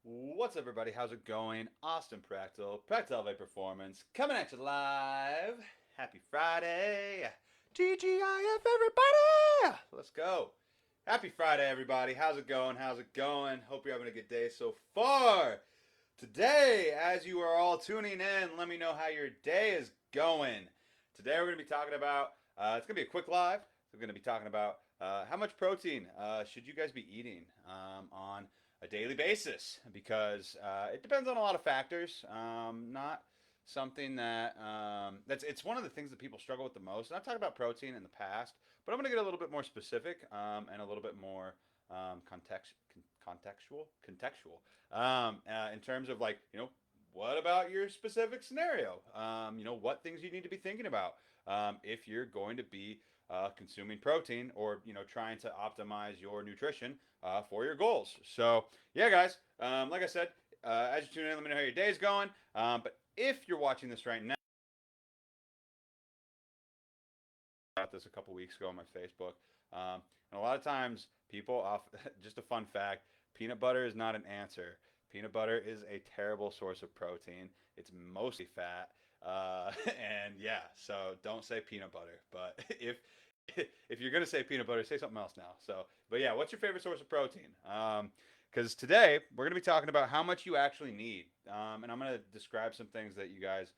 What's up, everybody? How's it going? Austin Prechtelevate Performance, coming at you live. Happy Friday. TGIF, everybody! Let's go. Happy Friday, everybody. How's it going? How's it going? Hope you're having a good day so far. Today, as you are all tuning in, let me know how your day is going. Today, we're going to be talking about, it's going to be a quick live. We're going to be talking about how much protein should you guys be eating on a daily basis, because it depends on a lot of factors. Not something that that's it's one of the things that people struggle with the most. And I've talked about protein in the past, but I'm going to get a little bit more specific and a little bit more contextual in terms of, like, what about your specific scenario? What things you need to be thinking about if you're going to be consuming protein, or trying to optimize your nutrition for your goals. So yeah, guys, like I said, as you tune in, let me know how your day's going. But if you're watching this right now, about this a couple weeks ago on my Facebook, and a lot of times people off. Just a fun fact: peanut butter is not an answer. Peanut butter is a terrible source of protein. It's mostly fat. And yeah, so don't say peanut butter. But if you're gonna say peanut butter, say something else now. So, but yeah, what's your favorite source of protein? Because today we're gonna be talking about how much you actually need, and I'm gonna describe some things that you guys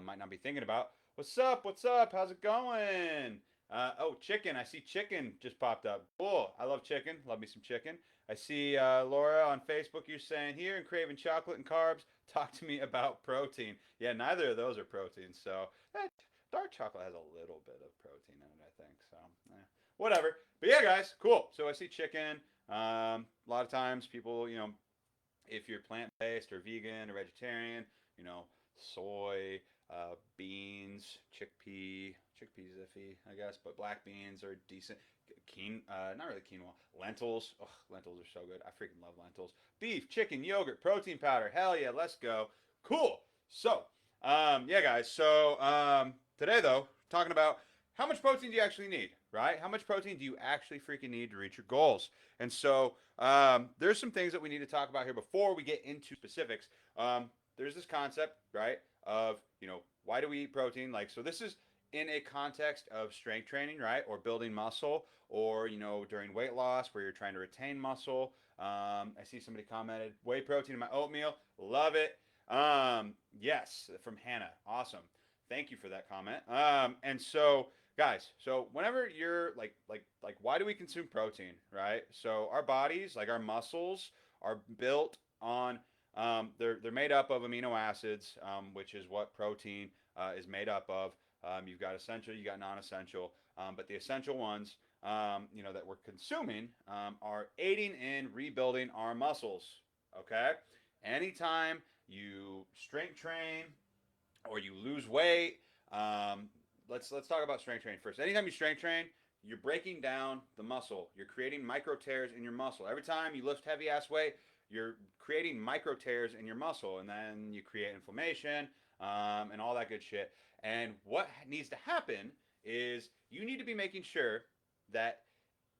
might not be thinking about. What's up? What's up? How's it going? Oh, chicken. I see chicken just popped up. Cool. I love chicken. Love me some chicken. I see Laura on Facebook. You're saying here and craving chocolate and carbs. Talk to me about protein. Yeah, neither of those are proteins. So dark chocolate has a little bit of protein in it, I think. So whatever. But yeah, guys, cool. So I see chicken. A lot of times people, if you're plant based or vegan or vegetarian, soy, beans, chickpeas iffy, I guess, but black beans are decent. Not really quinoa. Lentils, ugh, lentils are so good. I freaking love lentils. Beef, chicken, yogurt, protein powder. Hell yeah, let's go. Cool. So, yeah, guys. So today, though, talking about how much protein do you actually need, right? How much protein do you actually freaking need to reach your goals? And so there's some things that we need to talk about here before we get into specifics. There's this concept, right, of, why do we eat protein? Like, so this is in a context of strength training, right, or building muscle, or during weight loss where you're trying to retain muscle. I see somebody commented whey protein in my oatmeal. Love it. Yes, from Hannah. Awesome. Thank you for that comment. And so, guys, so whenever you're like, why do we consume protein, right? So our bodies, like our muscles, are built on they're made up of amino acids, which is what protein is made up of. You've got essential, you got non-essential, but the essential ones, that we're consuming, are aiding in rebuilding our muscles. Okay, anytime you strength train or you lose weight, let's talk about strength training first. Anytime you strength train, you're breaking down the muscle. You're creating micro tears in your muscle. Every time you lift heavy ass weight, you're creating micro tears in your muscle, and then you create inflammation and all that good shit. And what needs to happen is you need to be making sure that,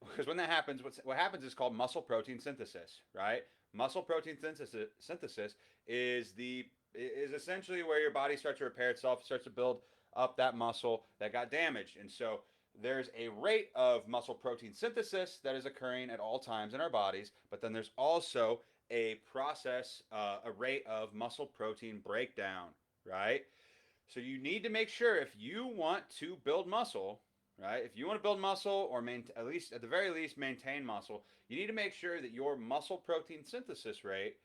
because when that happens, what happens is called muscle protein synthesis, right? Muscle protein synthesis is essentially where your body starts to repair itself, starts to build up that muscle that got damaged. And so there's a rate of muscle protein synthesis that is occurring at all times in our bodies, but then there's also a rate of muscle protein breakdown, right? So you need to make sure, if you want to build muscle, right? If you want to build muscle, or at least at the very least maintain muscle, you need to make sure that your muscle protein synthesis rate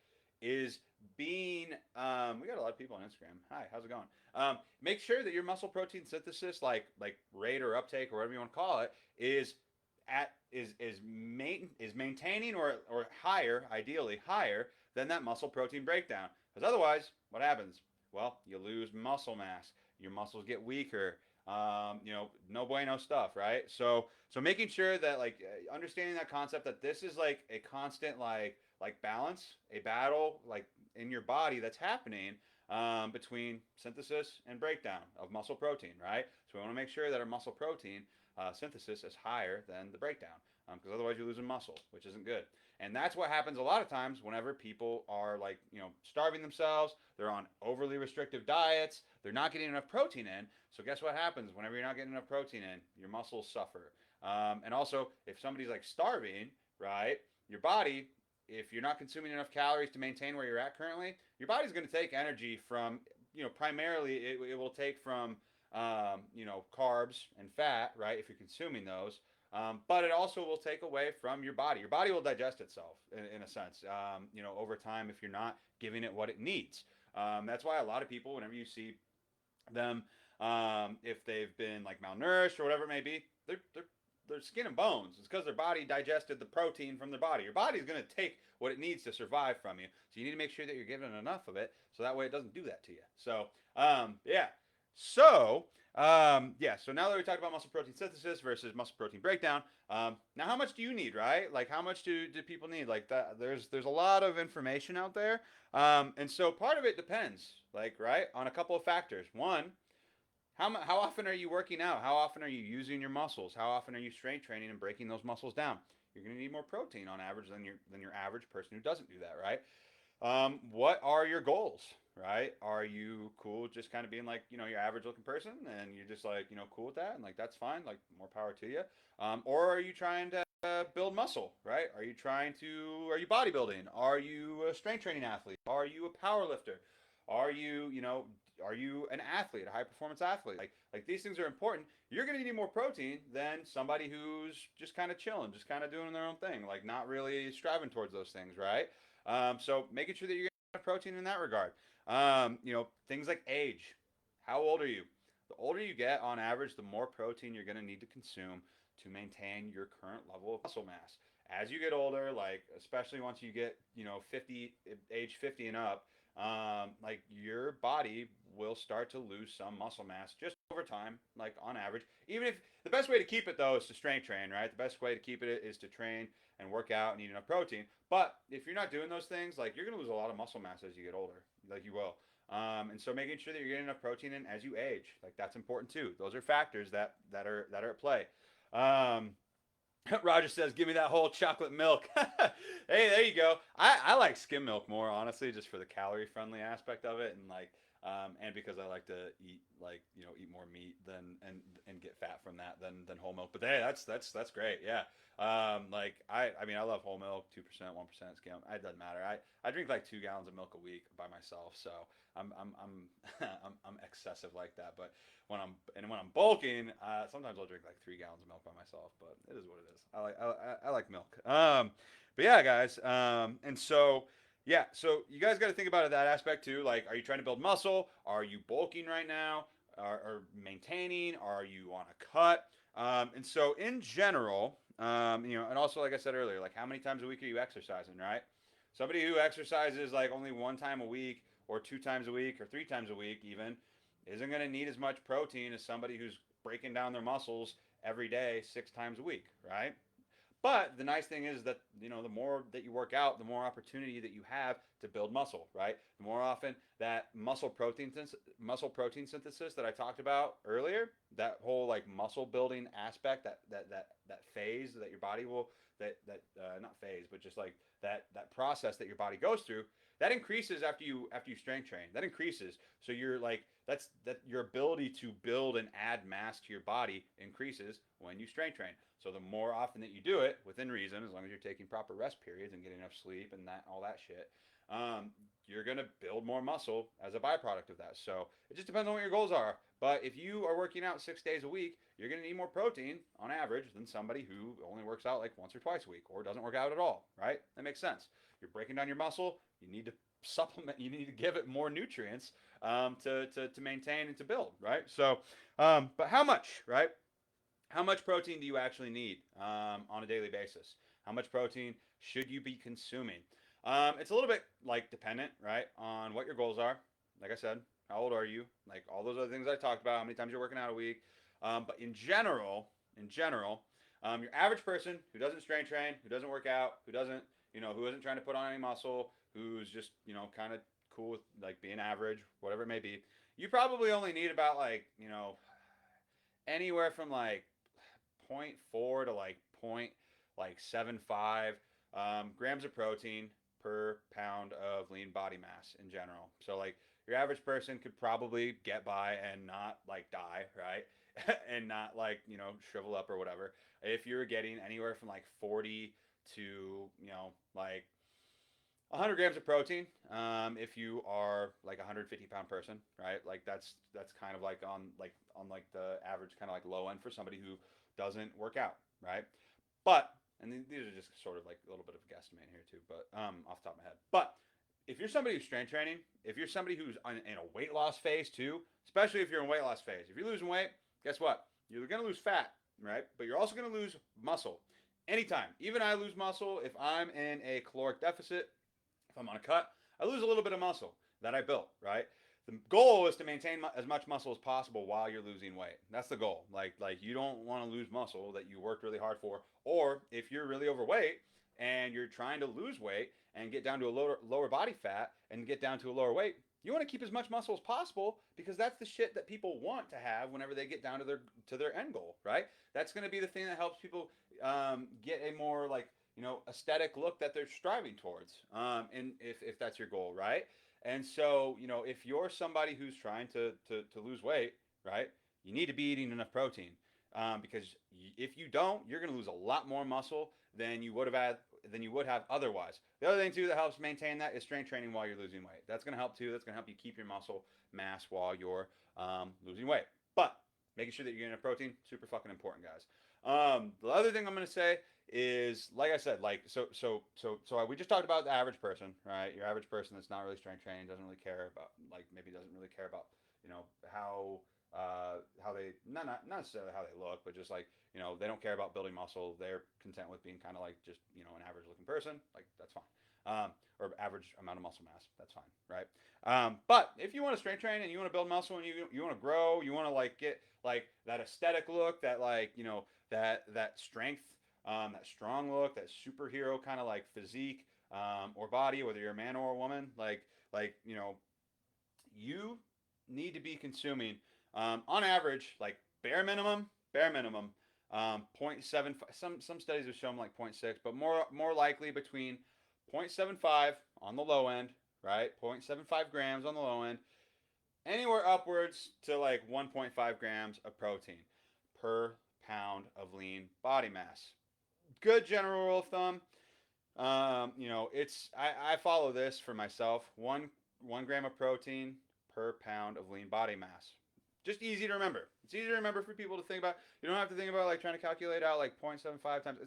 is being. We got a lot of people on Instagram. Hi, how's it going? Make sure that your muscle protein synthesis, like rate or uptake or whatever you want to call it, is maintaining, or higher, ideally higher than that muscle protein breakdown. Because otherwise, what happens? Well, you lose muscle mass. Your muscles get weaker. No bueno stuff, right? So making sure that, like, understanding that concept, that this is like a constant, like balance, a battle, like, in your body that's happening between synthesis and breakdown of muscle protein, right? So we want to make sure that our muscle protein synthesis is higher than the breakdown. because otherwise you're losing muscle, which isn't good. And that's what happens a lot of times whenever people are like, starving themselves, they're on overly restrictive diets, they're not getting enough protein in. So guess what happens whenever you're not getting enough protein in? Your muscles suffer. And also, if somebody's like starving, right, your body, if you're not consuming enough calories to maintain where you're at currently, your body's going to take energy from, primarily it will take from, carbs and fat, right, if you're consuming those. But it also will take away from your body. Your body will digest itself in a sense, over time if you're not giving it what it needs. That's why a lot of people, whenever you see them, if they've been like malnourished or whatever it may be, they're skin and bones. It's because their body digested the protein from their body. Your body's going to take what it needs to survive from you. So you need to make sure that you're giving enough of it so that way it doesn't do that to you. So, yeah. So, so now that we talked about muscle protein synthesis versus muscle protein breakdown, now how much do you need, right? Like how much do people need? Like that, there's a lot of information out there. And so part of it depends, like, right, on a couple of factors. One, how often are you working out? How often are you using your muscles? How often are you strength training and breaking those muscles down? You're going to need more protein on average than your average person who doesn't do that, right? What are your goals, right? Are you cool just kind of being like, your average looking person and you're just like, cool with that and like that's fine, like more power to you? Or are you trying to build muscle, right? Are you bodybuilding? Are you a strength training athlete? Are you a power lifter? Are you, are you an athlete, a high performance athlete? Like these things are important. You're going to need more protein than somebody who's just kind of chilling, just kind of doing their own thing, like not really striving towards those things, right? So making sure that you're getting protein in that regard. Things like age. How old are you? The older you get, on average, the more protein you're going to need to consume to maintain your current level of muscle mass. As you get older, like especially once you get 50, age 50 and up, like your body will start to lose some muscle mass just over time, like on average. Even if the best way to keep it though is to strength train, right? The best way to keep it is to train and work out and eat enough protein. But if you're not doing those things, like you're gonna lose a lot of muscle mass as you get older, like you will. And so making sure that you're getting enough protein in as you age, like that's important too. Those are factors that are at play. Um, Roger says, "Give me that whole chocolate milk." Hey, there you go. I like skim milk more, honestly, just for the calorie friendly aspect of it, and and because I like to eat eat more meat and get fat from that than whole milk. But hey, that's great. Yeah. I mean I love whole milk, 2%, 1% skim. It doesn't matter. I drink like 2 gallons of milk a week by myself, so I'm I'm excessive like that. But when I'm bulking, sometimes I'll drink like 3 gallons of milk by myself. But it is what it is. I like milk. But yeah, guys. And so yeah, so you guys got to think about it that aspect too. Like, are you trying to build muscle? Are you bulking right now? Or maintaining? Are you on a cut? And so in general, and also like I said earlier, like how many times a week are you exercising, right? Somebody who exercises like only one time a week, or 2 times a week, or 3 times a week, even, isn't going to need as much protein as somebody who's breaking down their muscles every day, 6 times a week, right? But the nice thing is that the more that you work out, the more opportunity that you have to build muscle, right? The more often that muscle protein synthesis that I talked about earlier, that whole like muscle building aspect, that phase that your body will not phase, but just like that process that your body goes through, that increases after you strength train. That increases. So you're like that your ability to build and add mass to your body increases when you strength train. So the more often that you do it, within reason, as long as you're taking proper rest periods and getting enough sleep and that all that shit, you're gonna build more muscle as a byproduct of that. So it just depends on what your goals are. But if you are working out 6 days a week, you're gonna need more protein on average than somebody who only works out like once or twice a week or doesn't work out at all. Right? That makes sense. You're breaking down your muscle. You need to supplement. You need to give it more nutrients to maintain and to build. Right? So, but how much? Right? How much protein do you actually need on a daily basis? How much protein should you be consuming? It's a little bit like dependent, right, on what your goals are. Like I said, how old are you? Like all those other things I talked about. How many times you're working out a week? But in general, your average person who doesn't strength train, who doesn't work out, who isn't trying to put on any muscle, who's just, kind of cool with like being average, whatever it may be, you probably only need about like, anywhere from like point 0.4 to like point like 7.5 grams of protein per pound of lean body mass in general. So like your average person could probably get by and not like die, right? And not like, shrivel up or whatever. If you're getting anywhere from like 40 to, like 100 grams of protein, if you are like a 150-pound person, right? Like that's kind of like on like the average kind of like low end for somebody who doesn't work out, right? But and these are just sort of like a little bit of a guesstimate here too, but off the top of my head. But if you're somebody who's strength training, if you're somebody who's in a weight loss phase too, especially if you're in weight loss phase, if you're losing weight, guess what? You're going to lose fat, right? But you're also going to lose muscle. Anytime. Even I lose muscle if I'm in a caloric deficit. If I'm on a cut, I lose a little bit of muscle that I built, right? The goal is to maintain as much muscle as possible while you're losing weight. That's the goal. Like you don't want to lose muscle that you worked really hard for. Or if you're really overweight and you're trying to lose weight and get down to a lower body fat and get down to a lower weight, you want to keep as much muscle as possible because that's the shit that people want to have whenever they get down to their end goal, right? That's going to be the thing that helps people get a more like aesthetic look that they're striving towards, and if that's your goal, right? And so, if you're somebody who's trying to lose weight, right, you need to be eating enough protein, because if you don't, you're going to lose a lot more muscle than you would have otherwise. The other thing too that helps maintain that is strength training while you're losing weight. That's going to help too. That's going to help you keep your muscle mass while you're losing weight. But making sure that you're getting enough protein, super fucking important, guys. The other thing I'm going to say is, like I said, like so we just talked about the average person, right? Your average person that's not really strength training, doesn't really care about, like, maybe doesn't really care about how they not necessarily how they look, but just like they don't care about building muscle. They're content with being kind of like just an average looking person. Like that's fine. Or average amount of muscle mass. That's fine, right? But if you want to strength train and you want to build muscle and you want to grow, you want to like get like that aesthetic look, that like that strength, that strong look, that superhero kind of like physique, or body, whether you're a man or a woman, like you need to be consuming, on average, like bare minimum, 0.75. Some studies have shown like 0.6, but more likely between 0.75 on the low end, right? 0.75 grams on the low end, anywhere upwards to like 1.5 grams of protein per pound of lean body mass. Good general rule of thumb. I follow this for myself. One gram of protein per pound of lean body mass. Just easy to remember. It's easy to remember for people to think about. You don't have to think about like trying to calculate out like 0.75 times.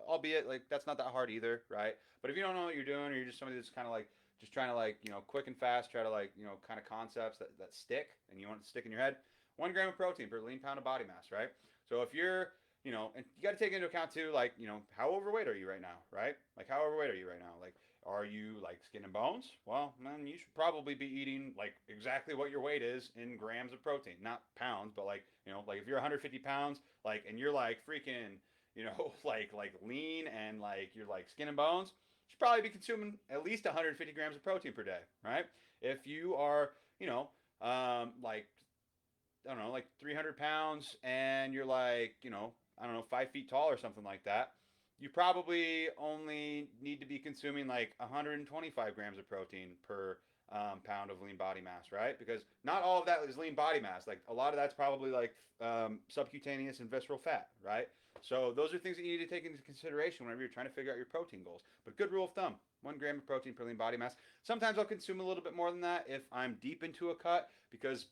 Albeit like that's not that hard either, right? But if you don't know what you're doing, or you're just somebody that's kind of like just trying to like quick and fast, try to like kind of concepts that stick, and you want it to stick in your head. 1 gram of protein per lean pound of body mass, right? So if you're and you got to take into account too, like, how overweight are you right now, right? Like, how overweight are you right now? Like, are you like skin and bones? Well, then you should probably be eating like exactly what your weight is in grams of protein, not pounds, but like, like if you're 150 pounds, like, and you're like freaking, like lean and like you're like skin and bones, you should probably be consuming at least 150 grams of protein per day, right? If you are, like, I don't know, like 300 pounds and you're like, I don't know, 5 feet tall or something like that, you probably only need to be consuming like 125 grams of protein per pound of lean body mass, right? Because not all of that is lean body mass. Like a lot of that's probably like subcutaneous and visceral fat, right? So those are things that you need to take into consideration whenever you're trying to figure out your protein goals. But good rule of thumb, 1 gram of protein per lean body mass. Sometimes I'll consume a little bit more than that if I'm deep into a cut, because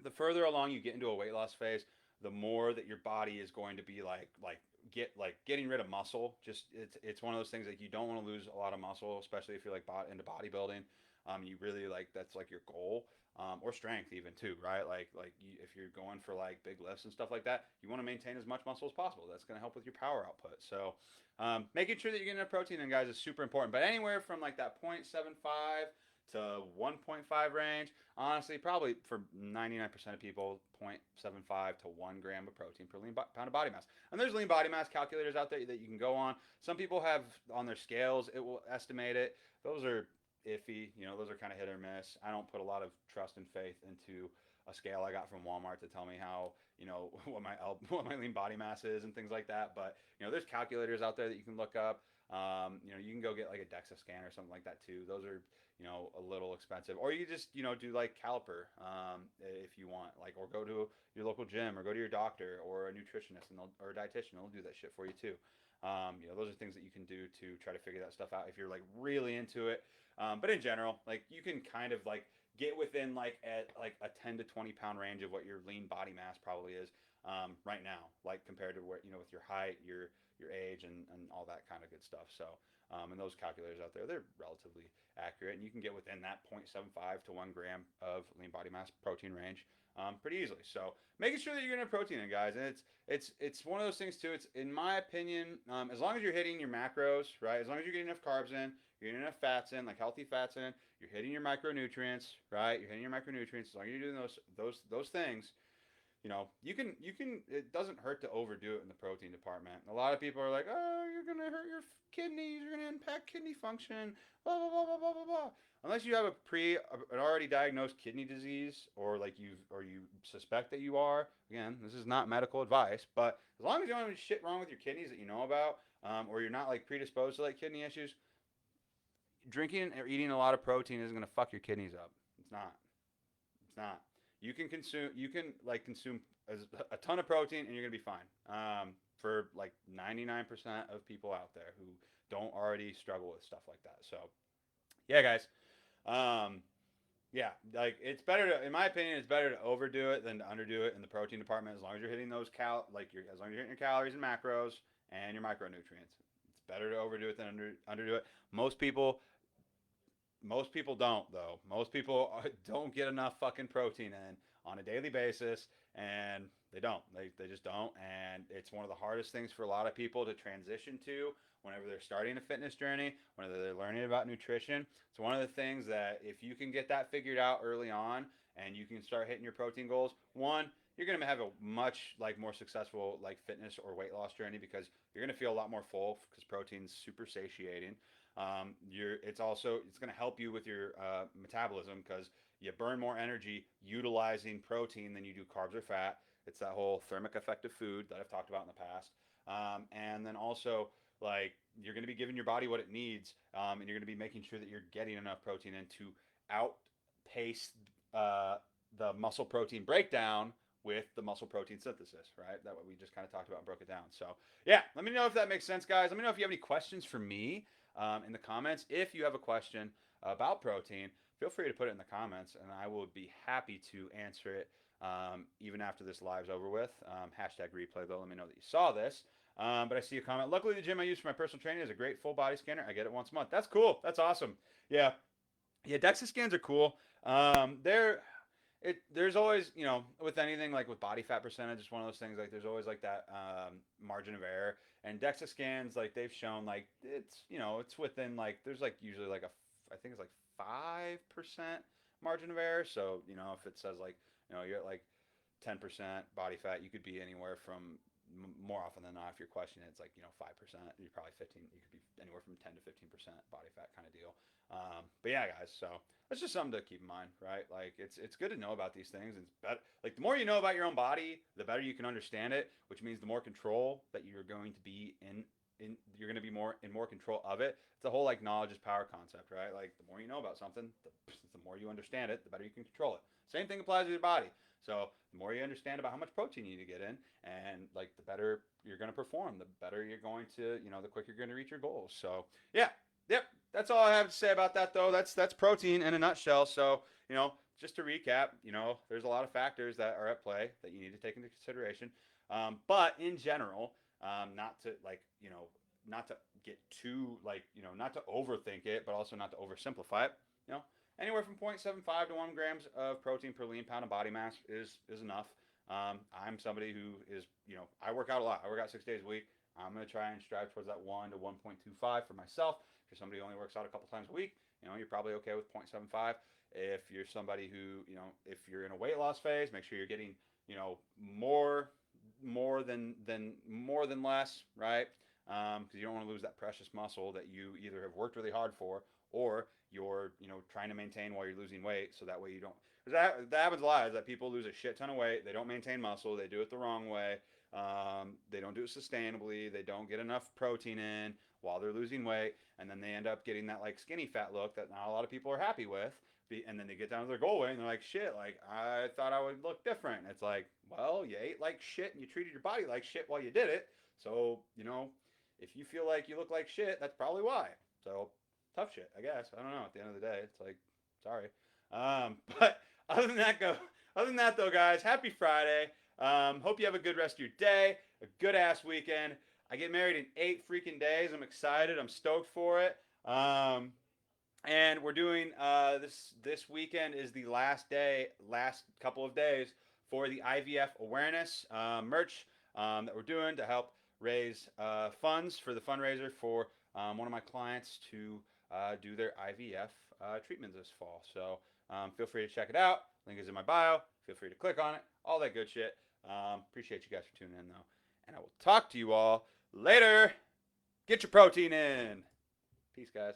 the further along you get into a weight loss phase, the more that your body is going to be getting rid of muscle. Just it's one of those things that you don't want to lose a lot of muscle, especially if you're like into bodybuilding. You really like that's like your goal, or strength even too, right? If you're going for like big lifts and stuff like that, you want to maintain as much muscle as possible. That's going to help with your power output. So making sure that you're getting enough protein in, guys, is super important. But anywhere from like that 0.75 to 1.5 range, honestly, probably for 99% of people, 0.75 to 1 gram of protein per pound of body mass. And there's lean body mass calculators out there that you can go on. Some people have on their scales, it will estimate it. Those are iffy. Those are kind of hit or miss. I don't put a lot of trust and faith into a scale I got from Walmart to tell me how what my what my lean body mass is and things like that. But there's calculators out there that you can look up. You can go get like a DEXA scan or something like that too. Those are a little expensive. Or you just do like caliper if you want, like, or go to your local gym or go to your doctor or a nutritionist or a dietitian. They'll do that shit for you too. Those are things that you can do to try to figure that stuff out if you're like really into it. But in general, like you can kind of like get within like at like a 10 to 20 pound range of what your lean body mass probably is right now, like compared to where with your height, your age, and all that kind of good stuff. So and those calculators out there, they're relatively accurate, and you can get within that 0.75 to 1 gram of lean body mass protein range pretty easily. So making sure that you're getting protein in, guys, and it's one of those things too. It's in my opinion, as long as you're hitting your macros, right? As long as you're getting enough carbs in, you're getting enough fats in, like healthy fats in, you're hitting your micronutrients, right? You're hitting your micronutrients. As long as you're doing those things, you can it doesn't hurt to overdo it in the protein department. A lot of people are like, oh, you're gonna hurt your kidneys, you're gonna impact kidney function, blah blah blah blah blah blah blah. Unless you have an already diagnosed kidney disease, or like you suspect that you are. Again, this is not medical advice, but as long as you don't have any shit wrong with your kidneys that you know about, or you're not like predisposed to like kidney issues, drinking or eating a lot of protein isn't gonna fuck your kidneys up. It's not. It's not. You can consume a ton of protein and you're gonna be fine. For like 99% of people out there who don't already struggle with stuff like that. So yeah, guys. Um, yeah, like it's better to, in my opinion, it's better to overdo it than to underdo it in the protein department. As long as you're hitting those as long as you're hitting your calories and macros and your micronutrients, it's better to overdo it than underdo it. Most people most people don't, though. Most people don't get enough fucking protein in on a daily basis, and they don't. They just don't. And it's one of the hardest things for a lot of people to transition to whenever they're starting a fitness journey, whenever they're learning about nutrition. It's one of the things that if you can get that figured out early on and you can start hitting your protein goals, one, you're going to have a much like more successful like fitness or weight loss journey because you're going to feel a lot more full because protein's super satiating. It's going to help you with your metabolism because you burn more energy utilizing protein than you do carbs or fat. It's that whole thermic effect of food that I've talked about in the past. And then also, like, you're going to be giving your body what it needs, and you're going to be making sure that you're getting enough protein in to outpace uh, the muscle protein breakdown with the muscle protein synthesis, right? That what we just kind of talked about and broke it down. So yeah, let me know if that makes sense, guys. Let me know if you have any questions for me in the comments. If you have a question about protein, feel free to put it in the comments, and I will be happy to answer it even after this live's over with. Hashtag replay, though. Let me know that you saw this. But I see a comment. Luckily, the gym I use for my personal training is a great full body scanner. I get it once a month. That's cool. That's awesome. Yeah. Yeah, DEXA scans are cool. There's always, with anything like with body fat percentage, it's one of those things like there's always like that margin of error. And DEXA scans, like they've shown, like it's within like there's like usually like I think it's like 5% margin of error. So if it says like you're at like 10% body fat, you could be anywhere from more often than not. If your question it's like 5%, you're probably 15. You could be anywhere from 10 to 15% body fat kind of deal. But yeah, guys, so that's just something to keep in mind, right? Like it's good to know about these things. It's better, like the more you know about your own body, the better you can understand it, which means the more control that you're going to be you're going to be more in more control of it. It's the whole like knowledge is power concept, right? Like the more you know about something, the more you understand it, the better you can control it. Same thing applies to your body. So the more you understand about how much protein you need to get in, and like the better you're going to perform, the better you're going to, the quicker you're going to reach your goals. So yeah, yep. That's all I have to say about that, though. That's protein in a nutshell. So just to recap, there's a lot of factors that are at play that you need to take into consideration. But in general, not to like not to get too like not to overthink it, but also not to oversimplify it. Anywhere from 0.75 to 1 grams of protein per lean pound of body mass is enough. I'm somebody who is I work out a lot. I work out 6 days a week. I'm going to try and strive towards that 1 to 1.25 for myself. If you're somebody who only works out a couple times a week, you're probably okay with 0.75. If you're somebody who, if you're in a weight loss phase, make sure you're getting, more than less, right? Because you don't want to lose that precious muscle that you either have worked really hard for or you're or trying to maintain while you're losing weight, so that way you don't. Because that happens a lot. Is that people lose a shit ton of weight, they don't maintain muscle, they do it the wrong way, they don't do it sustainably, they don't get enough protein in while they're losing weight, and then they end up getting that like skinny fat look that not a lot of people are happy with. And then they get down to their goal weight and they're like, shit, like I thought I would look different. It's like, well, you ate like shit and you treated your body like shit while you did it. So, if you feel like you look like shit, that's probably why. So, tough shit, I guess. I don't know. At the end of the day, it's like, sorry. But other than that though, guys, happy Friday. Hope you have a good rest of your day, a good ass weekend. I get married in 8 freaking days. I'm excited. I'm stoked for it. And we're doing this weekend is the last couple of days for the IVF awareness merch that we're doing to help raise funds for the fundraiser for one of my clients to do their IVF treatments this fall. So feel free to check it out. Link is in my bio. Feel free to click on it. All that good shit. Appreciate you guys for tuning in though, and I will talk to you all later. Get your protein in. Peace, guys.